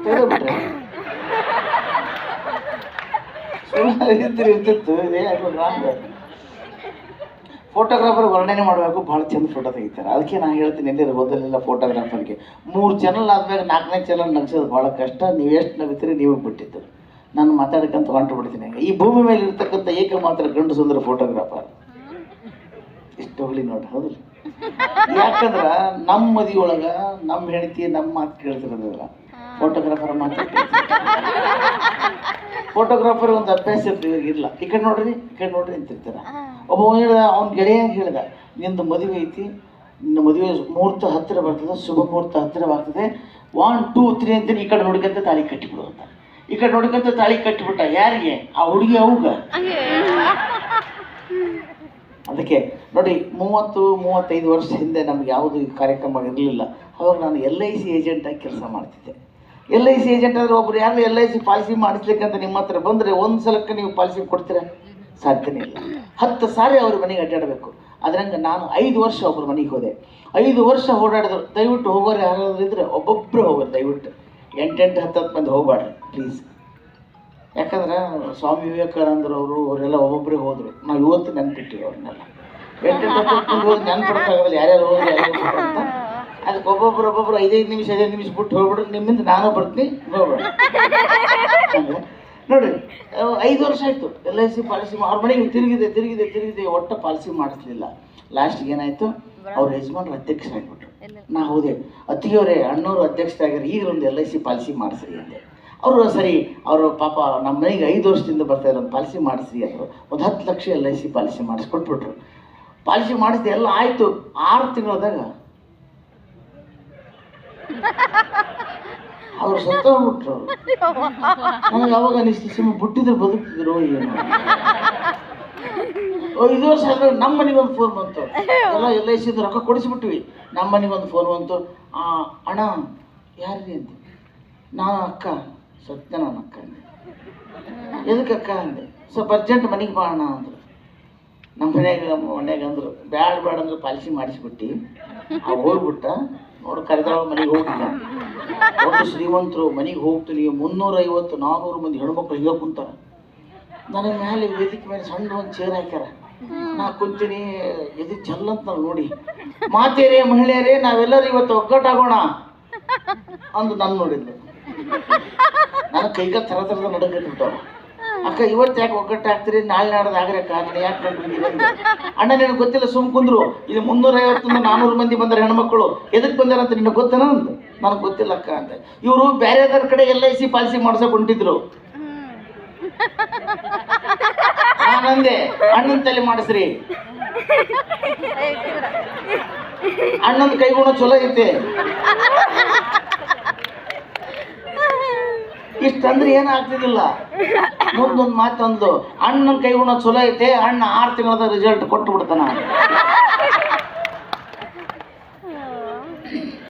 ತೆಗೆದುಬಿಟ್ರೆ ಇರ್ತಿತ್ತು. ಫೋಟೋಗ್ರಾಫರ್ ವರ್ಣನೆ ಮಾಡಬೇಕು, ಭಾಳ ಚಂದ ಫೋಟೋ ತೆಗಿತಾರೆ. ಅದಕ್ಕೆ ನಾನು ಹೇಳ್ತೀನಿ ಎಲ್ಲಿರೋ ಹೋದಲ್ಲೆಲ್ಲ ಫೋಟೋಗ್ರಾಫರ್ಗೆ 3 ಚಾನಲ್ ಆದ್ಮೇಲೆ 4ನೇ ಚಾನಲ್ ನಗ್ಸೋದು ಭಾಳ ಕಷ್ಟ. ನೀವು ಎಷ್ಟು ನಗುತ್ತೀರಿ ನೀವು ಬಿಟ್ಟಿದ್ದು. ನಾನು ಮಾತಾಡ್ಕಂತ ಹೊಂಟು ಬಿಡ್ತೀನಿ. ಈ ಭೂಮಿ ಮೇಲೆ ಇರ್ತಕ್ಕಂಥ ಏಕಮಾತ್ರ ಗಂಡು ಸುಂದರ ಫೋಟೋಗ್ರಾಫರ್ ಇಷ್ಟು ಹೋಗ್ಲಿ ನೋಡಿ. ಹೌದಿಲ್ಲ? ಯಾಕಂದ್ರೆ ನಮ್ಮ ಮದುವೆ ಒಳಗೆ ನಮ್ಮ ಹೆಂಡತಿ ನಮ್ಮ ಮಾತು ಕೇಳ್ತಿರೋದಿಲ್ಲ, ಫೋಟೋಗ್ರಾಫರ್ ಮಾತು. ಫೋಟೋಗ್ರಾಫರ್ ಒಂದು ಅಭ್ಯಾಸ ಇಲ್ಲ. ಈ ಕಡೆ ನೋಡ್ರಿ ಈ ಕಡೆ ನೋಡ್ರಿ ಅಂತಿರ್ತಾರೆ. ಒಬ್ಬ ಹೇಳ್ದ, ಅವ್ನ ಗೆಳೆಯ ಹೇಳ್ದ, ನಿಂದು ಮದುವೆ ಐತಿ, ನಿನ್ನ ಮದುವೆ ಮುಹೂರ್ತ ಹತ್ತಿರ ಬರ್ತದೆ, ಶುಭ ಮುಹೂರ್ತ ಹತ್ತಿರವಾಗ್ತದೆ, 1 2 3 ಅಂತ ಈ ಕಡೆ ನೋಡ್ಕೊಂತ ತಾಳಿ ಕಟ್ಟಿಬಿಡು ಅಂತ. ಈ ಕಡೆ ನೋಡ್ಕೊಂತ ತಾಳಿ ಕಟ್ಟಿಬಿಟ್ಟ. ಯಾರಿಗೆ? ಆ ಹುಡುಗಿ ಅವ್ಗ. ಅದಕ್ಕೆ ನೋಡಿ, 30-35 ವರ್ಷ ಹಿಂದೆ ನಮ್ಗೆ ಯಾವುದು ಕಾರ್ಯಕ್ರಮ ಇರಲಿಲ್ಲ. ಅವಾಗ ನಾನು LIC ಏಜೆಂಟಾಗಿ ಕೆಲಸ ಮಾಡ್ತಿದ್ದೆ. LIC ಏಜೆಂಟ್ ಆದರೆ ಒಬ್ರು ಯಾರು LIC ಪಾಲಿಸಿ ಮಾಡಿಸ್ಲಿಕ್ಕಂತ ನಿಮ್ಮ ಹತ್ರ ಬಂದರೆ ಒಂದು ಸಲಕ್ಕೆ ನೀವು ಪಾಲಿಸಿ ಕೊಡ್ತೀರಾ? ಸಾಧ್ಯನೇ ಇಲ್ಲ. 10 ಸಾರಿ ಅವ್ರ ಮನೆಗೆ ಅಡ್ಡಾಡಬೇಕು. ಅದ್ರಂಗೆ ನಾನು 5 ವರ್ಷ ಒಬ್ಬರ ಮನೆಗೆ ಹೋದೆ. 5 ವರ್ಷ ಓಡಾಡಿದ್ರು. ದಯವಿಟ್ಟು ಹೋಗೋರು ಯಾರಾದ್ರೂ ಇದ್ರೆ ಒಬ್ಬೊಬ್ಬರು ಹೋಗೋರು. ದಯವಿಟ್ಟು 8-10 ಮಂದಿ ಹೋಗ್ಬಾಡ್ರಿ ಪ್ಲೀಸ್. ಯಾಕಂದ್ರೆ ಸ್ವಾಮಿ ವಿವೇಕಾನಂದರವರು ಅವರೆಲ್ಲ ಒಬ್ಬೊಬ್ಬರೇ ಹೋದರು. ನಾವು ಇವತ್ತು ನೆನ್ಪಿಟ್ಟಿವಿ ಅವ್ರನ್ನೆಲ್ಲ. 8-10 ಮಂದಿ ಹೋಗಿ ನೆನ್ಪಿಡೋಕ್ಕಾಗಲ್ಲ ಯಾರ್ಯಾರು ಹೋಗಿ ಅಂತ. ಅದಕ್ಕೆ ಒಬ್ಬೊಬ್ರು 5-5 ನಿಮಿಷ ಬಿಟ್ಟು ಹೋಗ್ಬಿಡ್ರಿ. ನಿಮ್ಮಿಂದ ನಾನು ಬರ್ತೀನಿ, ಹೋಗ್ಬೇಡ. ನೋಡಿ, 5 ವರ್ಷ ಆಯಿತು LIC ಪಾಲಿಸಿ. ಅವ್ರ ಮನೆಗೆ ತಿರುಗಿದೆ, ಒಟ್ಟು ಪಾಲಿಸಿ ಮಾಡಿಸ್ಲಿಲ್ಲ. ಲಾಸ್ಟಿಗೆ ಏನಾಯಿತು, ಅವ್ರ ಯಜಮಾನ್ರು ಅಧ್ಯಕ್ಷರಾಗಿಬಿಟ್ರು. ನಾ ಹೋದೆ, ಅತ್ತಿಗೆಯವರೇ ಅಣ್ಣವರು ಅಧ್ಯಕ್ಷರಾಗ್ಯಾರ, ಈಗ ಒಂದು LIC ಪಾಲಿಸಿ ಮಾಡಿಸ್ರಿ ಅಂದೆ. ಅವರು ಸರಿ, ಅವರು ಪಾಪ ನಮ್ಮ ಮನೆಗೆ 5 ವರ್ಷದಿಂದ ಬರ್ತಾಯಿದ್ರು, ಒಂದು ಪಾಲಿಸಿ ಮಾಡಿಸ್ರಿ ಅಂದರು. ಒಂದು 10 ಲಕ್ಷ LIC ಪಾಲಿಸಿ ಮಾಡಿಸ್ಕೊಟ್ಬಿಟ್ರು. ಪಾಲಿಸಿ ಮಾಡಿಸಿದೆ, ಎಲ್ಲ ಆಯಿತು. 6 ತಿಂಗಳದಾಗ ಅವ್ರು ಸತ್ತೋಗ್ಬಿಟ್ರು. ನನಗೆ ಅವಾಗ ಅನಿಸ್ತು, ಸುಮ್ಮನೆ ಬಿಟ್ಟಿದ್ರು ಬದುಕ್ತಿದ್ರು ಏನು. 5 ವರ್ಷ ಆದ್ರೆ ನಮ್ಮ ಮನೆಗೆ ಒಂದು ಫೋನ್ ಬಂತು. ಎಲ್ಲ LIC ರೊಕ್ಕ ಕೊಡಿಸ್ಬಿಟ್ವಿ. ನಮ್ಮ ಮನೆಗೆ ಒಂದು ಫೋನ್ ಬಂತು. ಅಣ್ಣ ಯಾರಿಗೆ ಅಂತ. ನಾನು ಅಕ್ಕ ಸತ್ಯ, ನಾನು ಅಕ್ಕ ಅಂದೆ. ಎದಕ್ಕೆ ಅಕ್ಕ ಅಂದೆ. ಸ್ವಲ್ಪ ಅರ್ಜೆಂಟ್ ಮನೆಗೆ ಬಾ ಅಣ್ಣ ಅಂದರು. ನಮ್ಮ ಮನೆಯಾಗ ಅಂದರು, ಬೇಡ ಅಂದ್ರೆ ಪಾಲಿಸಿ ಮಾಡಿಸ್ಬಿಟ್ಟು ಹೋಗ್ಬಿಟ್ಟ. ನೋಡು, ಕರೆದಾಳ ಮನೆಗೆ ಹೋಗಿಲ್ಲ. ಒಂದು ಶ್ರೀಮಂತರು ಮನೆಗೆ ಹೋಗ್ತೀನಿ, 350-400 ಮಂದಿ ಹೆಣ್ಮಕ್ಳು ಹಿಂಗೆ ಕುಂತಾರೆ. ನನಗೆ ಮೇಲೆ ವೇದಿಕೆ ಮೇಲೆ ಸಣ್ಣ ಒಂದು ಚೇರ್ ಹಾಕ್ಯಾರ. ನಾ ಕುಂತೀನಿ, ಎದು ಚಲ್ಲಂತ ನಾವು ನೋಡಿ, ಮಾತೇರೇ ಮಹಿಳೆಯರೇ ನಾವೆಲ್ಲರೂ ಇವತ್ತು ಒಗ್ಗಟ್ಟಾಗೋಣ ಅಂದು ನಾನು ನೋಡಿದ್ದೆ. ನನ್ನ ಕೈಗ ಥರದ ನಡಗಟ್ಟಿಬಿಟ್ಟವ. ಅಕ್ಕ ಇವತ್ತು ಯಾಕೆ ಒಗ್ಗಟ್ಟಾಗ್ತೀರಿ, ನಾಳೆ ನಾಡೋದು ಆಗ್ರೆ ಕಾರಣ ಯಾಕೆ ಕಂಡು. ಅಣ್ಣ ನಿನಗೆ ಗೊತ್ತಿಲ್ಲ, ಸುಮ್ ಕುಂದ್ರು. ಇಲ್ಲಿ 350-400 ಮಂದಿ ಬಂದರೆ ಹೆಣ್ಮಕ್ಳು ಎದಕ್ಕೆ ಬಂದಾರಂತ ನಿನಗೆ ಗೊತ್ತೇನ ಅಂತ. ನನಗೆ ಗೊತ್ತಿಲ್ಲ ಅಕ್ಕ ಅಂತ. ಇವರು ಬೇರೆದರ ಕಡೆ LIC ಪಾಲಿಸಿ ಮಾಡ್ಸೋಕೆ ಹೊಂಟಿದ್ರು. ನಾನಂದೆ, ಅಣ್ಣನ ತಲೆ ಮಾಡಿಸ್ರಿ, ಅಣ್ಣನ ಕೈಗುಣ ಚಲೋ ಐತೆ. ಇಷ್ಟಂದ್ರೆ ಏನಾಗ್ತಿದ್ದಿಲ್ಲ. ಮುಂದೊಂದು ಮಾತಂದು, ಅಣ್ಣನ ಕೈಗುಣ ಚಲೋ ಐತೆ, ಅಣ್ಣ 6 ತಿಂಗಳದ ರಿಸಲ್ಟ್ ಕೊಟ್ಟು ಬಿಡ್ತಾನ.